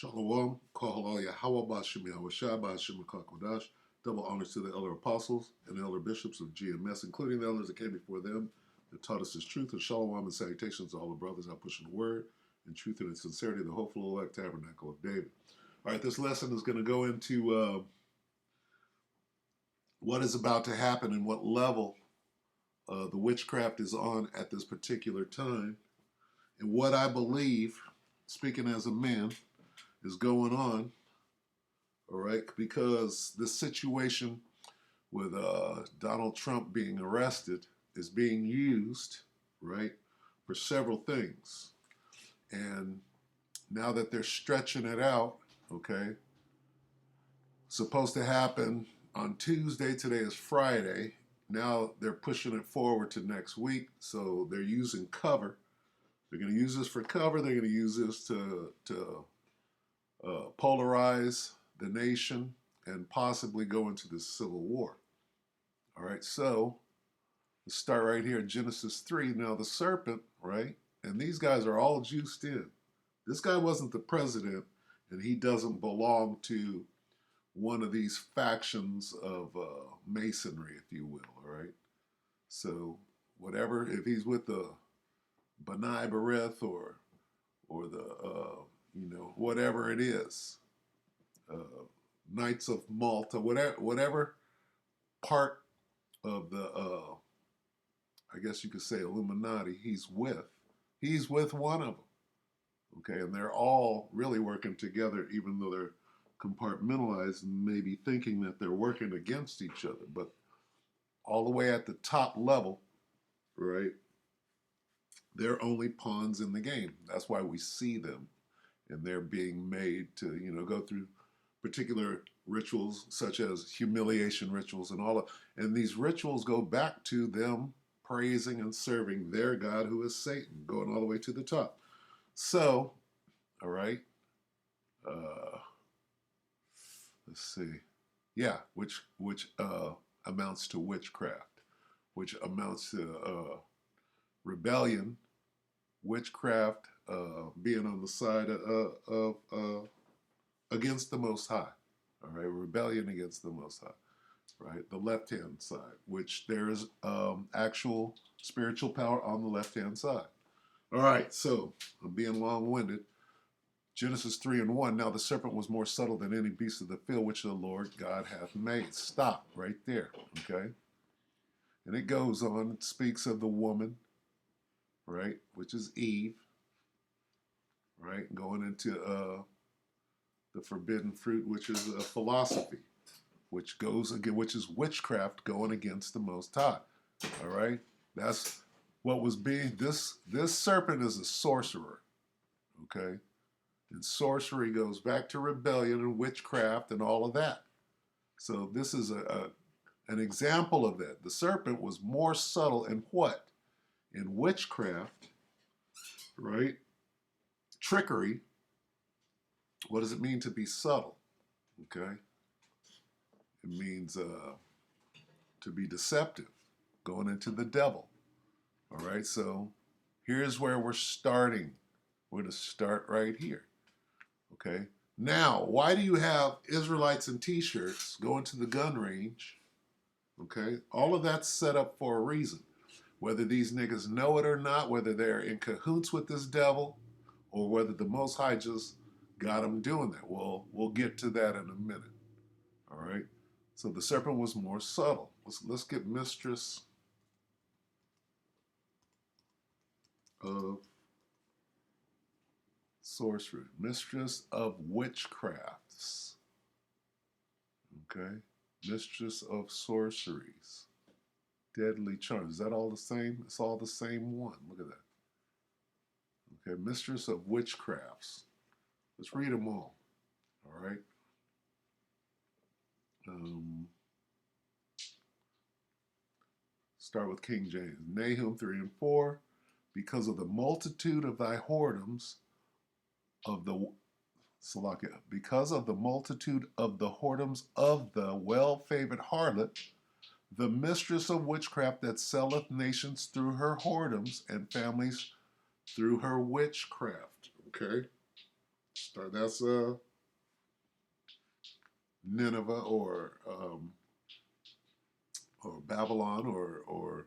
Shalom, Kahalal Yahweh Bashim Yahweh Shai Bashim Kakodash. Double honors to the elder apostles and the elder bishops of GMS, including the elders that came before them, that taught us his truth. And shalom and salutations to all the brothers out pushing the word in truth and in sincerity, the hopeful elect tabernacle of David. All right, this lesson is going to go into what is about to happen and what level the witchcraft is on at this particular time, and what I believe, speaking as a man, is going on, all right, because this situation with Donald Trump being arrested is being used, right, for several things. And now that they're stretching it out, okay, supposed to happen on Tuesday, today is Friday. Now they're pushing it forward to next week, so they're using cover. They're going to use this for cover. They're going to use this to polarize the nation and possibly go into this civil war. All right, so let's start right here in Genesis 3. Now, the serpent, right, and these guys are all juiced in. This guy wasn't the president, and he doesn't belong to one of these factions of masonry, if you will, all right? So, whatever, if he's with the B'nai B'rith or the, whatever it is, Knights of Malta, whatever part of the, I guess you could say Illuminati he's with one of them, okay? And they're all really working together, even though they're compartmentalized and maybe thinking that they're working against each other. But all the way at the top level, right, they're only pawns in the game. That's why we see them, and they're being made to, go through particular rituals such as humiliation rituals and these rituals go back to them praising and serving their God, who is Satan, going all the way to the top. So, all right, let's see, yeah, which amounts to witchcraft, which amounts to rebellion, witchcraft, being on the side of against the Most High, all right, rebellion against the Most High, right, the left-hand side, which there is actual spiritual power on the left-hand side. All right, so I'm being long-winded. Genesis 3:1, now the serpent was more subtle than any beast of the field which the Lord God hath made. Stop right there, okay? And it goes on, it speaks of the woman, right, which is Eve, right, going into the forbidden fruit, which is a philosophy, which goes again, which is witchcraft going against the Most High. All right, that's what was being. This serpent is a sorcerer. Okay, and sorcery goes back to rebellion and witchcraft and all of that. So this is an example of that. The serpent was more subtle in what? In witchcraft, right? Trickery. What does it mean to be subtle? Okay. It means to be deceptive, going into the devil. All right, so here's where we're starting. We're going to start right here. Okay. Now, why do you have Israelites in t-shirts going to the gun range? Okay. All of that's set up for a reason. Whether these niggas know it or not, whether they're in cahoots with this devil, or whether the Most High just got them doing that. Well, we'll get to that in a minute. All right. So the serpent was more subtle. Let's get mistress of sorcery, mistress of witchcrafts. Okay, mistress of sorceries, deadly charms. Is that all the same? It's all the same one. Look at that. Okay, mistress of witchcrafts. Let's read them all. All right. Start with King James. Nahum 3:4. Because of the multitude of thy whoredoms, because of the multitude of the whoredoms of the well-favored harlot, the mistress of witchcraft that selleth nations through her whoredoms and families through her witchcraft. Okay? That's Nineveh or Babylon or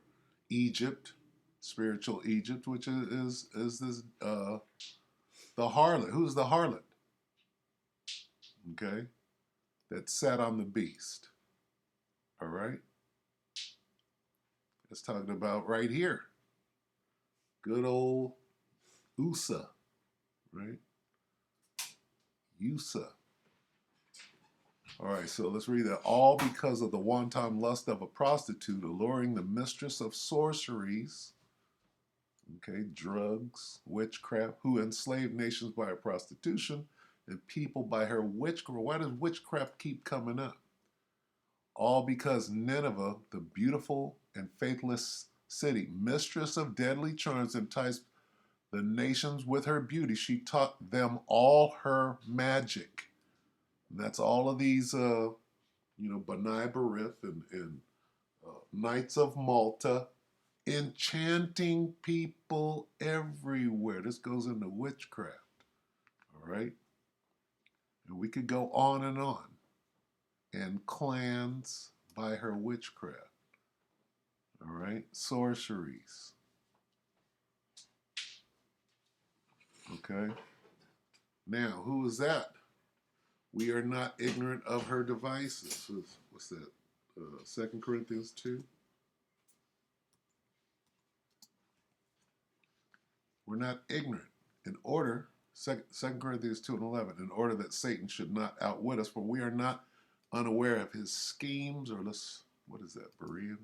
Egypt, spiritual Egypt, which is this the harlot. Who's the harlot? Okay, that sat on the beast. All right, it's talking about right here. Good old Usa, right? Usa. All right, so let's read that. All because of the wanton lust of a prostitute, alluring the mistress of sorceries, okay, drugs, witchcraft, who enslaved nations by her prostitution and people by her witchcraft. Why does witchcraft keep coming up? All because Nineveh, the beautiful and faithless city, mistress of deadly charms, enticed the nations with her beauty. She taught them all her magic. And that's all of these, B'nai B'rith and Knights of Malta, enchanting people everywhere. This goes into witchcraft, all right? And we could go on. And clans by her witchcraft, all right? Sorceries, okay? Now, who is that? We are not ignorant of her devices. What's that? 2 Corinthians 2. We're not ignorant. In order, 2 Corinthians 2 and 11, in order that Satan should not outwit us, for we are not unaware of his schemes, or what is that, Berean?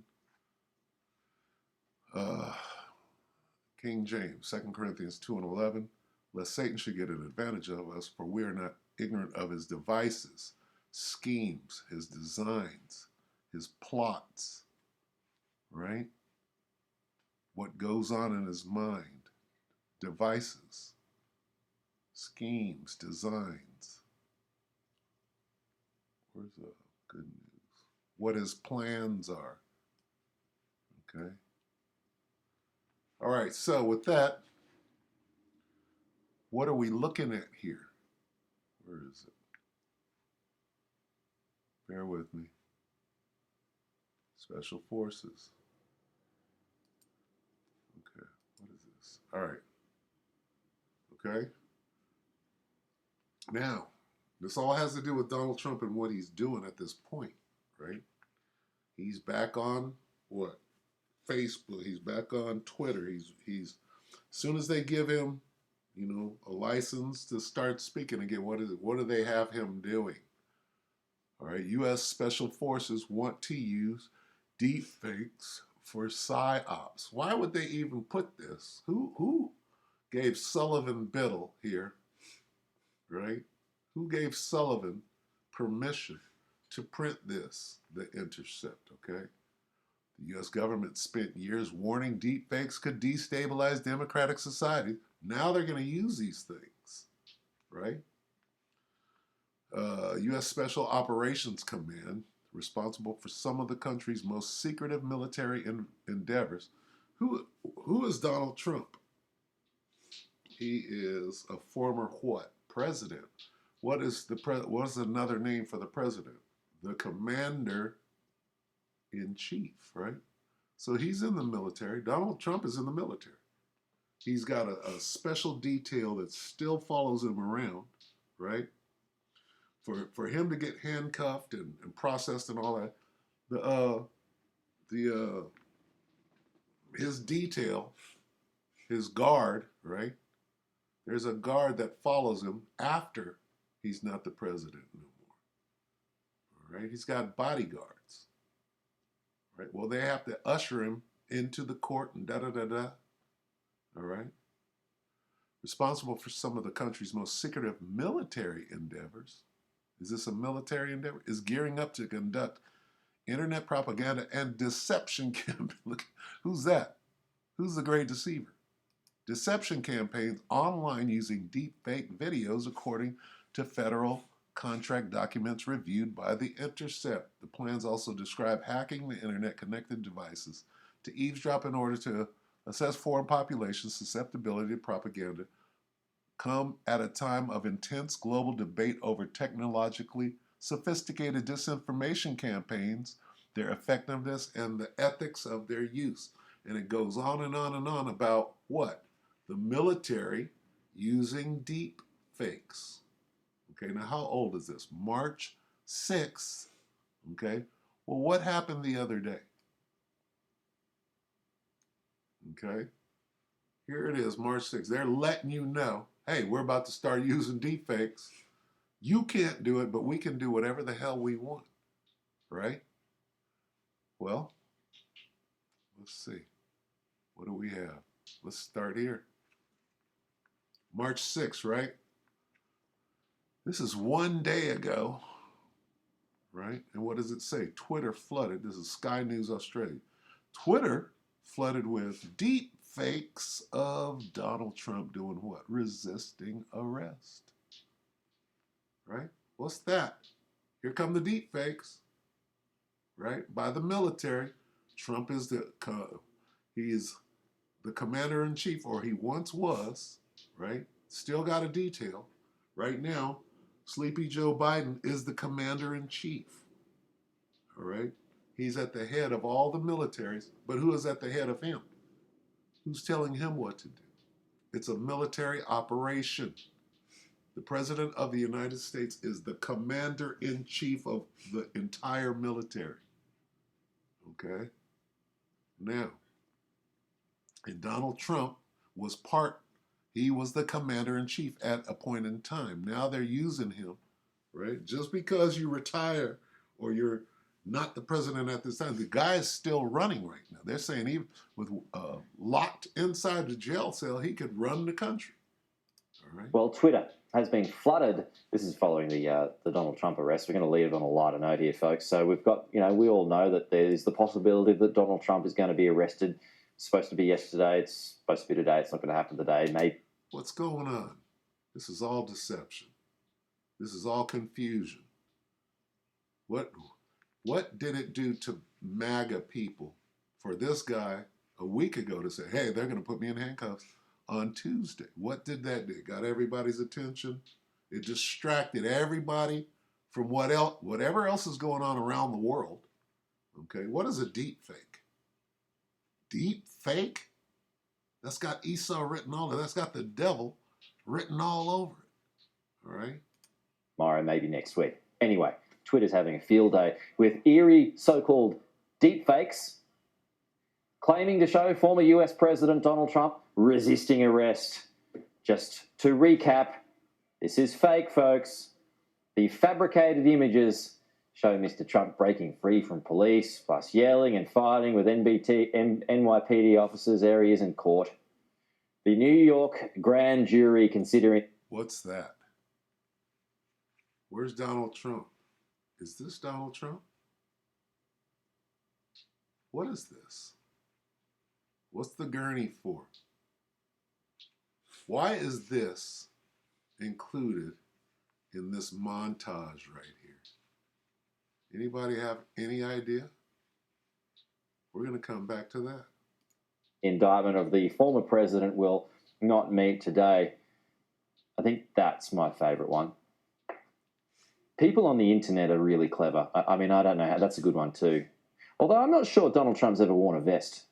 King James, 2 Corinthians 2 and 11, lest Satan should get an advantage of us, for we are not ignorant of his devices, schemes, his designs, his plots, right? What goes on in his mind, devices, schemes, designs. Where's the good news? What his plans are, okay? All right, so with that, what are we looking at here? Where is it? Bear with me. Special Forces. Okay, what is this? All right. Okay. Now, this all has to do with Donald Trump and what he's doing at this point, right? He's back on what? Facebook. He's back on Twitter. He's as soon as they give him, a license to start speaking again, what do they have him doing? All right, U.S. Special Forces want to use deepfakes for psyops. Why would they even put this? Who gave Sullivan Biddle here, right? Who gave Sullivan permission to print this, The Intercept, okay? The U.S. government spent years warning deepfakes could destabilize democratic society. Now they're going to use these things, right? U.S. Special Operations Command, responsible for some of the country's most secretive military endeavors. Who is Donald Trump? He is a former what? President. What is another name for the president? The commander in chief, right? So he's in the military. Donald Trump is in the military. He's got a special detail that still follows him around, right? For him to get handcuffed and processed and all that, his detail, his guard, right? There's a guard that follows him after he's not the president no more. All right, he's got bodyguards, right? Well, they have to usher him into the court and da da da da. All right. Responsible for some of the country's most secretive military endeavors. Is this a military endeavor? Is gearing up to conduct internet propaganda and deception campaigns. Look, who's that? Who's the great deceiver? Deception campaigns online using deep fake videos, according to federal contract documents reviewed by The Intercept. The plans also describe hacking the internet connected devices to eavesdrop in order to assess foreign populations' susceptibility to propaganda come at a time of intense global debate over technologically sophisticated disinformation campaigns, their effectiveness, and the ethics of their use. And it goes on and on and on about what? The military using deep fakes. Okay, now how old is this? March 6th. Okay, well, what happened the other day? Okay, here it is, March 6th. They're letting you know, hey, we're about to start using deep fakes. You can't do it, but we can do whatever the hell we want, right? Well, let's see. What do we have? Let's start here. March 6th, right? This is one day ago, right? And what does it say? Twitter flooded. This is Sky News Australia. Twitter flooded with deep fakes of Donald Trump doing what? Resisting arrest. Right? What's that? Here come the deep fakes, right? By the military. Trump is he's the commander in chief, or he once was, right? Still got a detail. Right now, Sleepy Joe Biden is the commander in chief. All right? He's at the head of all the militaries, but who is at the head of him? Who's telling him what to do? It's a military operation. The President of the United States is the commander in chief of the entire military. Okay? Now, and Donald Trump was he was the commander in chief at a point in time. Now they're using him, right? Just because you retire or you're not the president at this time, the guy is still running right now. They're saying even with locked inside the jail cell, he could run the country. All right. Well, Twitter has been flooded. This is following the Donald Trump arrest. We're going to leave it on a lighter note here, folks. So we've got, we all know that there's the possibility that Donald Trump is going to be arrested. It's supposed to be yesterday. It's supposed to be today. It's not going to happen today. Maybe. What's going on? This is all deception. This is all confusion. What did it do to MAGA people for this guy a week ago to say, hey, they're going to put me in handcuffs on Tuesday? What did that do? It got everybody's attention. It distracted everybody from whatever else is going on around the world. Okay, what is a deep fake? Deep fake? That's got Esau written all over it. That's got the devil written all over it. All right? Tomorrow, maybe next week. Anyway, Twitter's having a field day with eerie so-called deep fakes claiming to show former US President Donald Trump resisting arrest. Just to recap, this is fake, folks. The fabricated images show Mr. Trump breaking free from police, plus yelling and fighting with NYPD officers. There he is in court. The New York grand jury considering... What's that? Where's Donald Trump? Is this Donald Trump? What is this? What's the gurney for? Why is this included in this montage right here? Anybody have any idea? We're going to come back to that. Indictment of the former president will not meet today. I think that's my favourite one. People on the internet are really clever. I mean, I don't know how. That's a good one too. Although I'm not sure Donald Trump's ever worn a vest.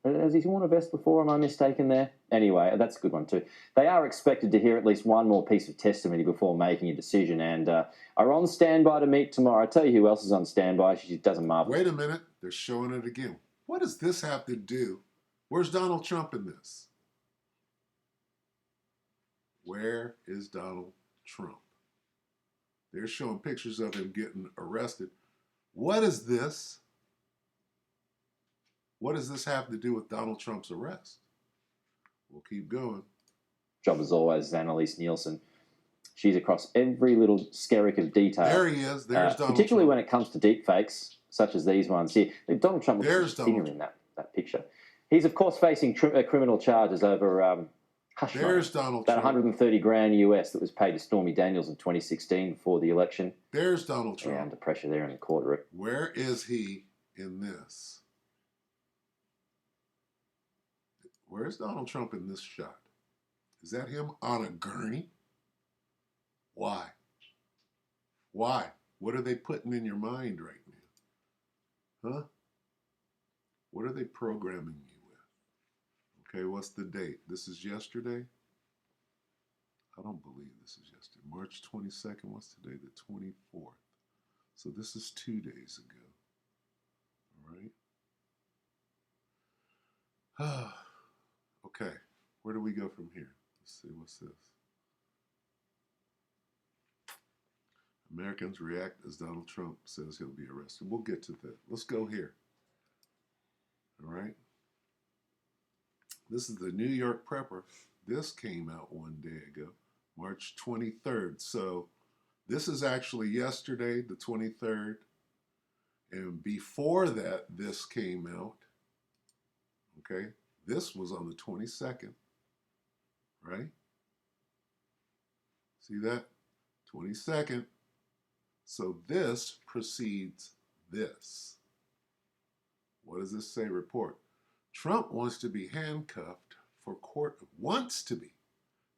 Has he worn a vest before? Am I mistaken there? Anyway, that's a good one too. They are expected to hear at least one more piece of testimony before making a decision and are on standby to meet tomorrow. I tell you who else is on standby. She doesn't marvel. Wait a minute. They're showing it again. What does this have to do? Where's Donald Trump in this? Where is Donald Trump? They're showing pictures of him getting arrested. What is this? What does this have to do with Donald Trump's arrest? We'll keep going. Job as always is Annalise Nielsen. She's across every little skerrick of detail. There he is. There's Donald particularly Trump. when it comes to deep fakes, such as these ones here. Donald Trump looks thinner in that picture. He's, of course, facing criminal charges over hush money. There's Donald That Trump. 130 grand US that was paid to Stormy Daniels in 2016 before the election. There's Donald Trump. Yeah, under pressure there in the courtroom. Where is he in this? Where's Donald Trump in this shot? Is that him on a gurney? Why? Why? What are they putting in your mind right now? Huh? What are they programming you with? Okay, what's the date? This is yesterday? I don't believe this is yesterday. March 22nd, what's today? The 24th. So this is 2 days ago. All right. Okay, where do we go from here? Let's see, what's this? Americans react as Donald Trump says he'll be arrested. We'll get to that. Let's go here. All right. This is the New York Prepper. This came out 1 day ago, March 23rd. So this is actually yesterday, the 23rd. And before that, this came out. Okay. This was on the 22nd, right? See that? 22nd. So this precedes this. What does this say? Report. Trump wants to be handcuffed for court. Wants to be.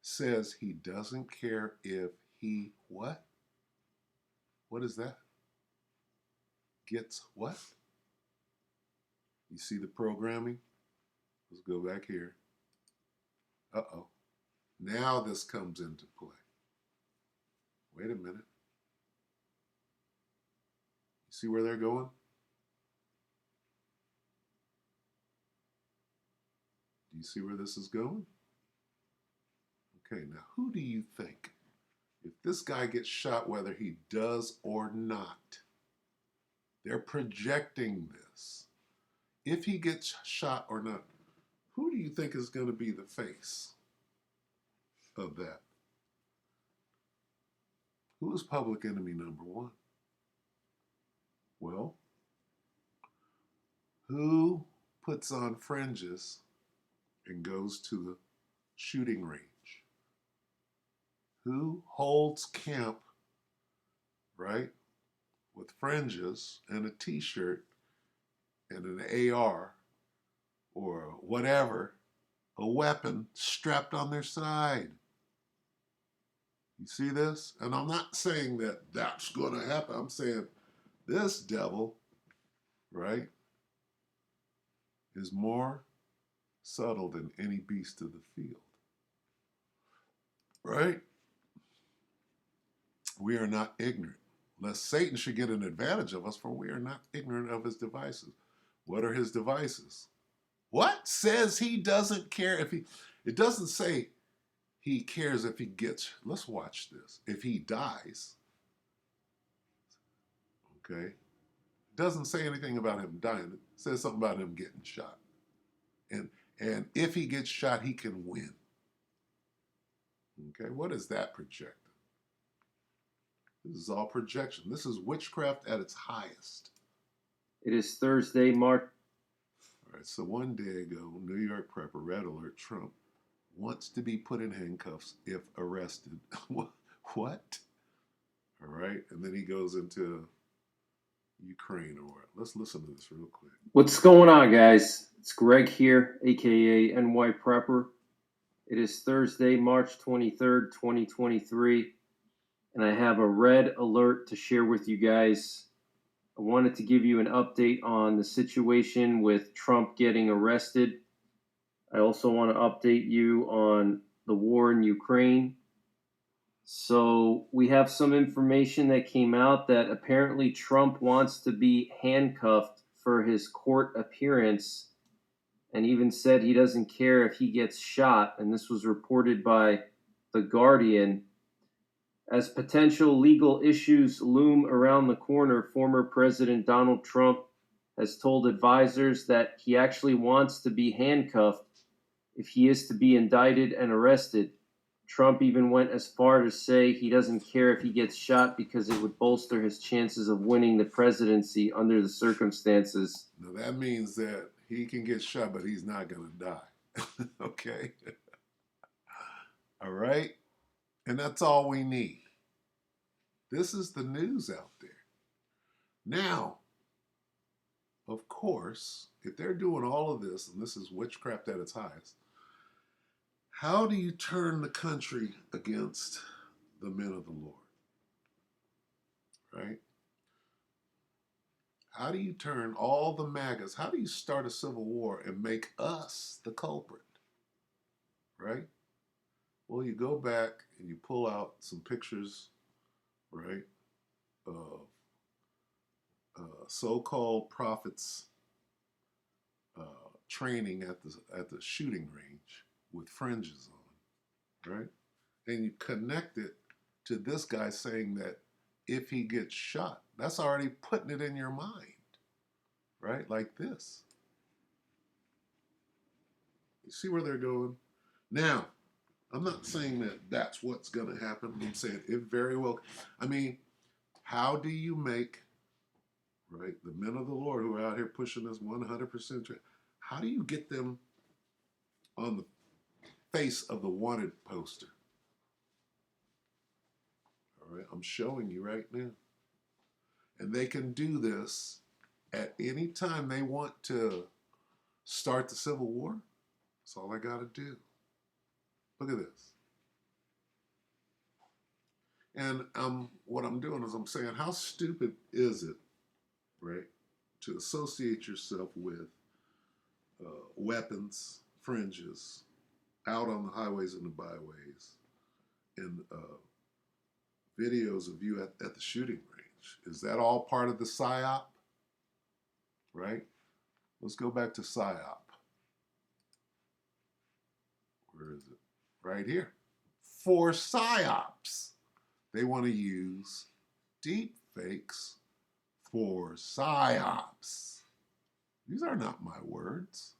Says he doesn't care if he what? What is that? Gets what? You see the programming? Let's go back here. Uh-oh. Now this comes into play. Wait a minute. You see where they're going? Do you see where this is going? Okay, now who do you think, if this guy gets shot, whether he does or not, they're projecting this. If he gets shot or not, who do you think is going to be the face of that? Who is public enemy number one? Well, who puts on fringes and goes to the shooting range? Who holds camp, right, with fringes and a t-shirt and an AR or whatever, a weapon strapped on their side? You see this? And I'm not saying that that's going to happen. I'm saying this devil, right, is more subtle than any beast of the field. Right? We are not ignorant, lest Satan should get an advantage of us, for we are not ignorant of his devices. What are his devices? What? Says he doesn't care if he, it doesn't say he cares if he gets, let's watch this, if he dies. Okay? It doesn't say anything about him dying. It says something about him getting shot. And if he gets shot, he can win. Okay, what is that projecting? This is all projection. This is witchcraft at its highest. It is Thursday, March. All right, so 1 day ago, New York Prepper, red alert, Trump wants to be put in handcuffs if arrested. What? All right, and then he goes into Ukraine or what? Let's listen to this real quick. What's going on, guys? It's Greg here, aka NY Prepper. It is Thursday, March 23rd, 2023, and I have a red alert to share with you guys. I wanted to give you an update on the situation with Trump getting arrested. I also want to update you on the war in Ukraine. So we have some information that came out that apparently Trump wants to be handcuffed for his court appearance, and even said he doesn't care if he gets shot. And this was reported by The Guardian. As potential legal issues loom around the corner, former President Donald Trump has told advisors that he actually wants to be handcuffed if he is to be indicted and arrested. Trump even went as far to say he doesn't care if he gets shot because it would bolster his chances of winning the presidency under the circumstances. Now that means that he can get shot, but he's not going to die. Okay? All right? And that's all we need. This is the news out there. Now, of course, if they're doing all of this, and this is witchcraft at its highest, How do you turn the country against the men of the Lord? Right? How do you turn all the MAGAs? How do you start a civil war and make us the culprit? Right? Well, you go back and you pull out some pictures, right, of so-called prophets training at the shooting range with fringes on, right? And you connect it to this guy saying that if he gets shot, that's already putting it in your mind, right? Like this. You see where they're going? Now, I'm not saying that that's what's going to happen. I'm saying it very well. I mean, how do you make, right, the men of the Lord who are out here pushing this 100%, how do you get them on the face of the wanted poster? All right, I'm showing you right now. And they can do this at any time they want to start the Civil War. That's all I got to do. Look at this. And what I'm doing is I'm saying, how stupid is it, right, to associate yourself with weapons, fringes, out on the highways and the byways, and videos of you at the shooting range? Is that all part of the PSYOP? Right? Let's go back to PSYOP. Where is it? Right here. For PSYOPs. They want to use deep fakes for PSYOPs. These are not my words.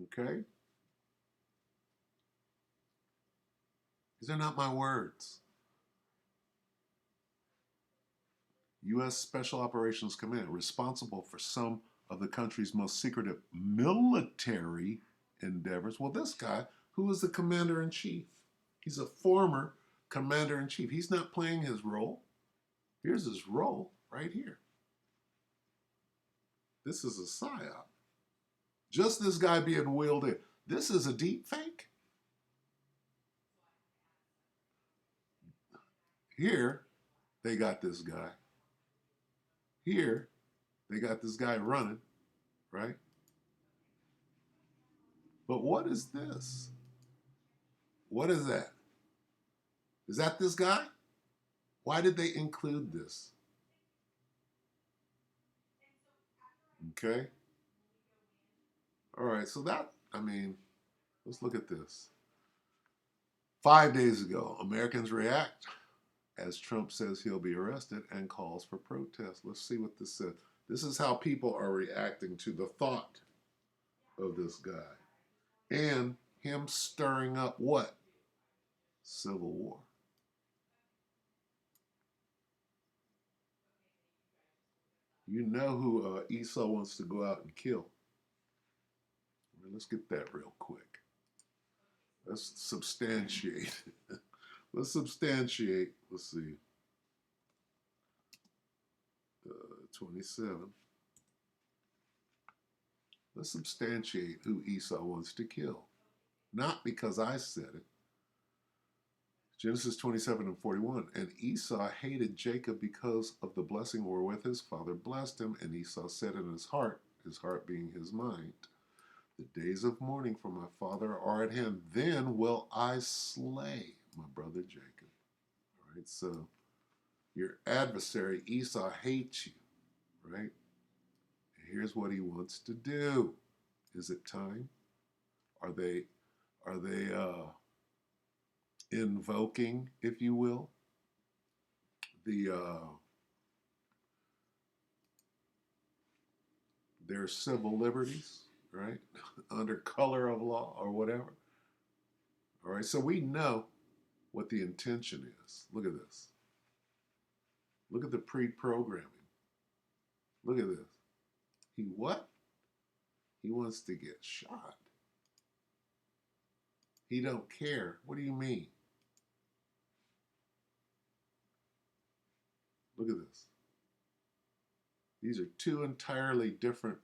Okay? These are not my words. U.S. Special Operations Command, responsible for some of the country's most secretive military endeavors. Well, this guy, who is the commander-in-chief? He's a former commander-in-chief. He's not playing his role. Here's his role right here. This is a PSYOP. Just this guy being wheeled in. This is a deep fake. Here, they got this guy. Here, they got this guy running, right? But what is this? What is that? Is that this guy? Why did they include this? Okay. All right, so that, I mean, let's look at this. 5 days ago, Americans react as Trump says he'll be arrested and calls for protest. Let's see what this says. This is how people are reacting to the thought of this guy and him stirring up what? Civil war. You know who Esau wants to go out and kill. Let's get that real quick. Let's substantiate. Let's substantiate. Let's see. 27. Let's substantiate who Esau wants to kill. Not because I said it. Genesis 27:41. And Esau hated Jacob because of the blessing wherewith his father blessed him. And Esau said in his heart being his mind, the days of mourning for my father are at hand. Then will I slay my brother Jacob. All right, so your adversary Esau hates you, right? Here's what he wants to do. Is it time? Are they invoking, if you will, their civil liberties, right? Under color of law or whatever. All right, so we know what the intention is. Look at this. Look at the pre-programming. Look at this. He what? He wants to get shot. He don't care. What do you mean? Look at this. These are two entirely different.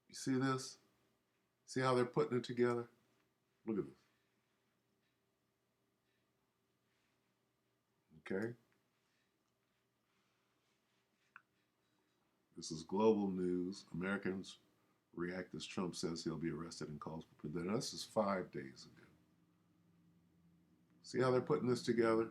You see this? See how they're putting it together? Look at this. Okay. This is global news. Americans react as Trump says he'll be arrested and calls for president. This is 5 days ago. See how they're putting this together?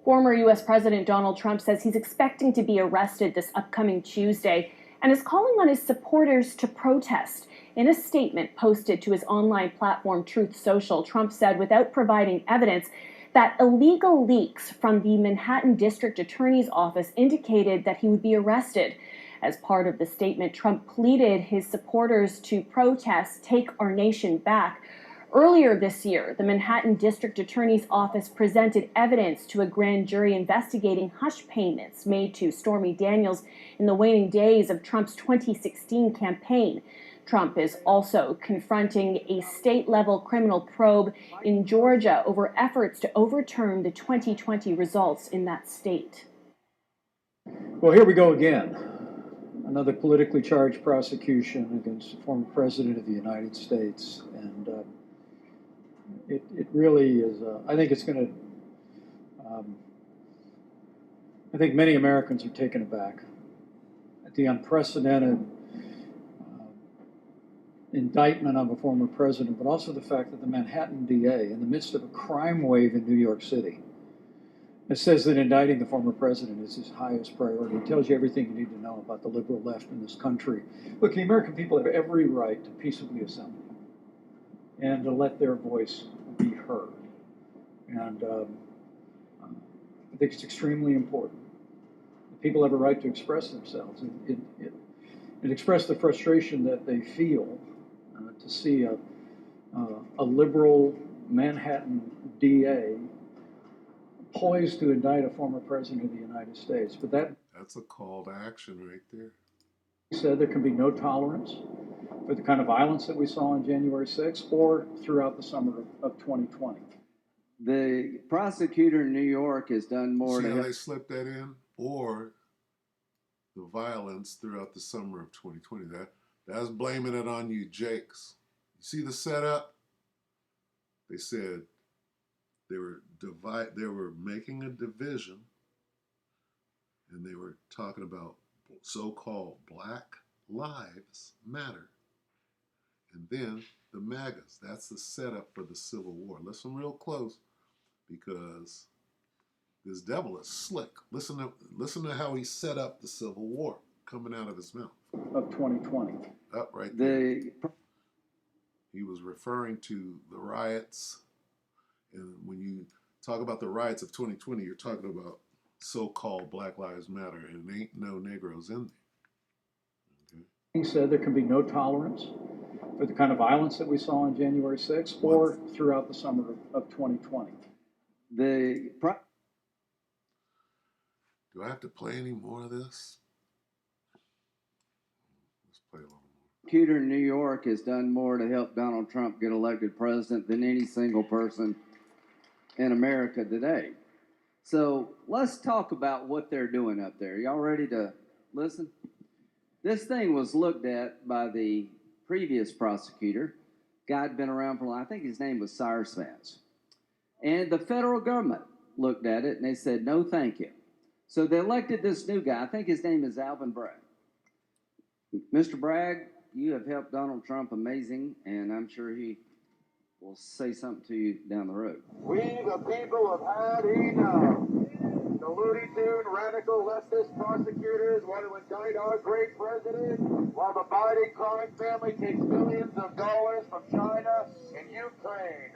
Former U.S. President Donald Trump says he's expecting to be arrested this upcoming Tuesday and is calling on his supporters to protest. In a statement posted to his online platform Truth Social, Trump said, without providing evidence, that illegal leaks from the Manhattan District Attorney's Office indicated that he would be arrested. As part of the statement, Trump pleaded his supporters to protest, take our nation back. Earlier this year, the Manhattan District Attorney's Office presented evidence to a grand jury investigating hush payments made to Stormy Daniels in the waning days of Trump's 2016 campaign. Trump is also confronting a state-level criminal probe in Georgia over efforts to overturn the 2020 results in that state. Well, here we go again. Another politically charged prosecution against the former president of the United States. And it really is, I think it's going to, I think many Americans are taken aback at the unprecedented indictment of a former president, but also the fact that the Manhattan DA, in the midst of a crime wave in New York City, it says that indicting the former president is his highest priority. It tells you everything you need to know about the liberal left in this country. Look, the American people have every right to peaceably assemble and to let their voice be heard. And I think it's extremely important. People have a right to express themselves and express the frustration that they feel to see a liberal Manhattan DA poised to indict a former president of the United States. But that's a call to action right there. He said there can be no tolerance for the kind of violence that we saw on January 6th or throughout the summer of 2020. The prosecutor in New York has done more See to how they slipped that in? Or the violence throughout the summer of 2020. That's blaming it on you, Jakes. You see the setup? They said they were making a division, and they were talking about so-called Black Lives Matter. And then the MAGAs. That's the setup for the Civil War. Listen real close, because this devil is slick. Listen to how he set up the Civil War coming out of his mouth. Of 2020. Up right there. He was referring to the riots. And when you talk about the riots of 2020, you're talking about so-called Black Lives Matter, and ain't no Negroes in there. Okay? He said there can be no tolerance for the kind of violence that we saw on January 6th or throughout the summer of 2020. Do I have to play any more of this? Let's play a little more. The prosecutor in New York has done more to help Donald Trump get elected president than any single person in America today. So let's talk about what they're doing up there. Y'all ready to listen? This thing was looked at by the previous prosecutor. Guy had been around for, I think his name was Cyrus Vance. And the federal government looked at it and they said, no, thank you. So they elected this new guy. I think his name is Alvin Bragg. Mr. Bragg, you have helped Donald Trump amazing, and I'm sure he will say something to you down the road. We, the people, have had enough. The Looney Tune radical leftist prosecutors want to indict our great president while the Biden crime family takes millions of dollars from China and Ukraine.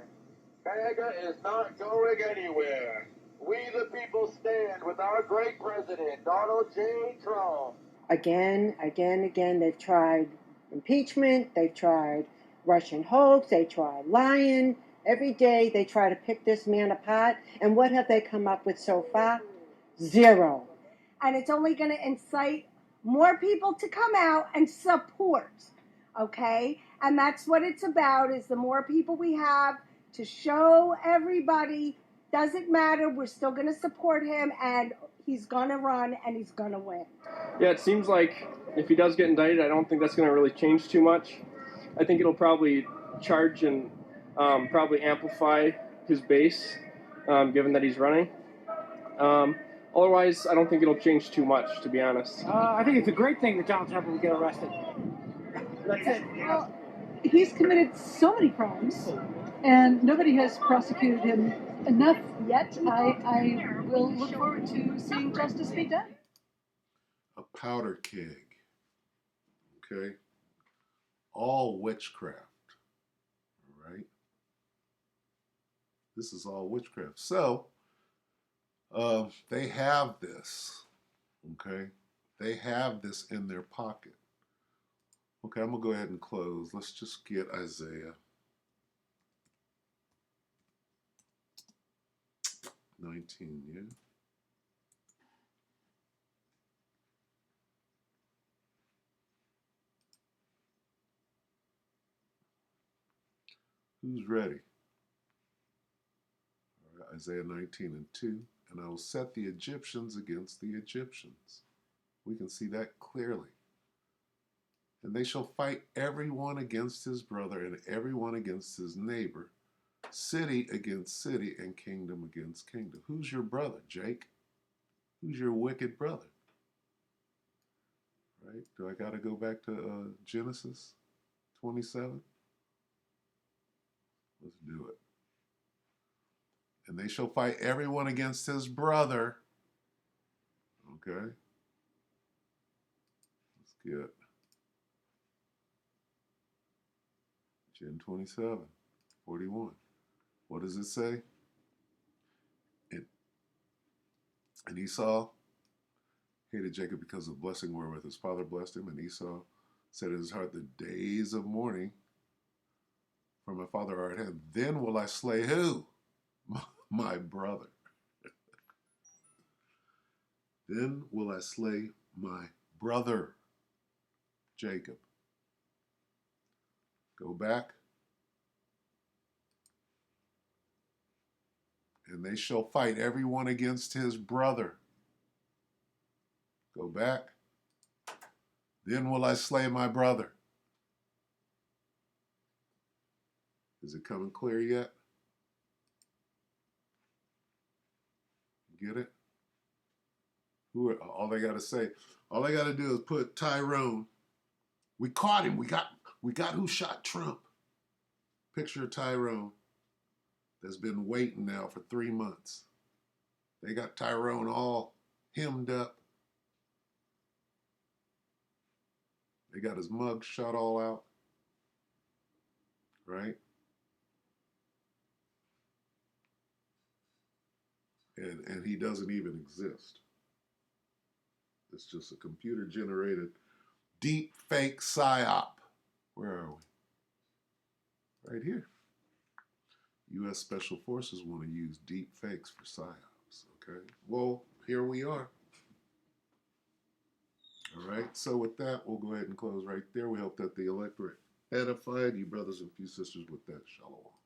MAGA is not going anywhere. We, the people, stand with our great president, Donald J. Trump. Again, they've tried impeachment, they've tried Russian hoax, they tried lying. Every day they try to pick this man apart. And what have they come up with so far? Zero. And it's only going to incite more people to come out and support, okay? And that's what it's about, is the more people we have to show everybody, doesn't matter, we're still going to support him, and he's going to run, and he's going to win. Yeah, it seems like if he does get indicted, I don't think that's going to really change too much. I think it'll probably charge and probably amplify his base, given that he's running. Otherwise, I don't think it'll change too much, to be honest. I think it's a great thing that Donald Trump will get arrested. That's it. Well, he's committed so many crimes, and nobody has prosecuted him enough yet. I will look forward to seeing justice be done. A powder keg. Okay? All witchcraft. All right? This is all witchcraft. So, they have this. Okay? They have this in their pocket. Okay, I'm going to go ahead and close. Let's just get Isaiah 19, yeah? Who's ready? All right, Isaiah 19 and 2. And I will set the Egyptians against the Egyptians. We can see that clearly. And they shall fight everyone against his brother and everyone against his neighbor, city against city and kingdom against kingdom. Who's your brother, Jake? Who's your wicked brother? Right? Do I got to go back to Genesis 27? Let's do it. And they shall fight everyone against his brother. Okay. Let's get Gen 27, 41. What does it say? And Esau hated Jacob because of the blessing wherewith his father blessed him. And Esau said in his heart, the days of mourning for my father are at hand. Then will I slay who? My brother. Then will I slay my brother, Jacob. Go back. And they shall fight everyone against his brother. Go back. Then will I slay my brother. Is it coming clear yet? Get it? All they got to say, all they got to do is put Tyrone. We caught him. We got who shot Trump. Picture of Tyrone that's been waiting now for 3 months. They got Tyrone all hemmed up. They got his mug shot all out. Right? And he doesn't even exist. It's just a computer-generated deep fake psyop. Where are we? Right here. U.S. Special Forces want to use deep fakes for psyops. Okay. Well, here we are. All right. So with that, we'll go ahead and close right there. We hope that the electorate edified you brothers and few sisters with that. Shalom.